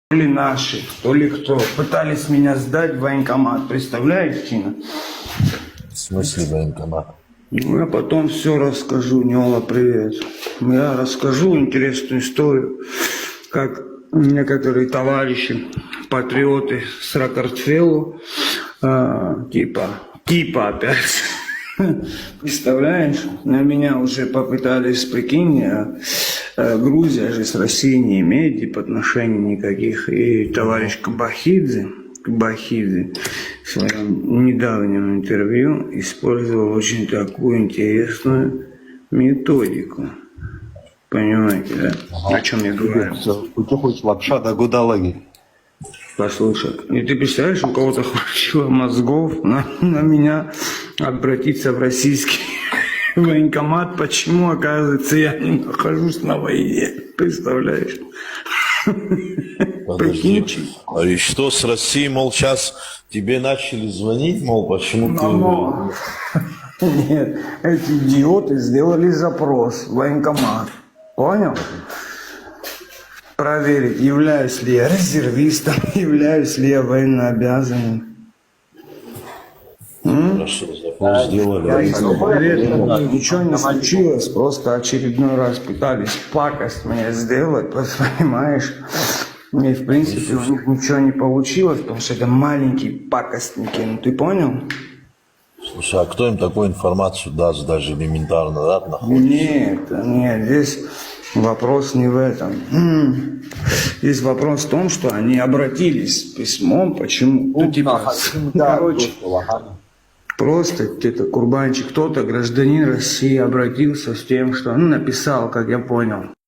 То ли наши, то ли кто. Пытались меня сдать в военкомат. Представляешь, Тина? В смысле военкомат? Ну, я потом все расскажу. Неола, привет. Я расскажу интересную историю, как некоторые товарищи, патриоты с Ракартфеллу, типа опять, представляешь, на меня уже попытались, прикинь, Грузия же с Россией не имеет отношений никаких, и товарищ Кабахидзе в своем недавнем интервью использовал очень такую интересную методику. Понимаете, да? О чем я говорю? Ты хочешь лапша да гудалаги? Послушай, и ты представляешь, у кого-то хватило мозгов на меня обратиться в российский военкомат, почему, оказывается, я не нахожусь на войне, представляешь? Подожди. А и что с Россией, мол, сейчас тебе начали звонить, мол, почему ты... Нет, эти идиоты сделали запрос в военкомат, понял? Проверить, являюсь ли я резервистом, являюсь ли я военнообязанным. Хорошо, запрос сделали. Ничего не случилось, просто очередной раз пытались пакость мне сделать, понимаешь? И в принципе у них ничего не получилось, потому что это маленькие пакостники, ну ты понял? Слушай, а кто им такую информацию даст, даже элементарно, да? Нет, здесь вопрос не в этом. Здесь вопрос в том, что они обратились с письмом, почему? Ну, типа, короче, просто где-то Курбанчик, кто-то, гражданин России, обратился с тем, что, написал, как я понял.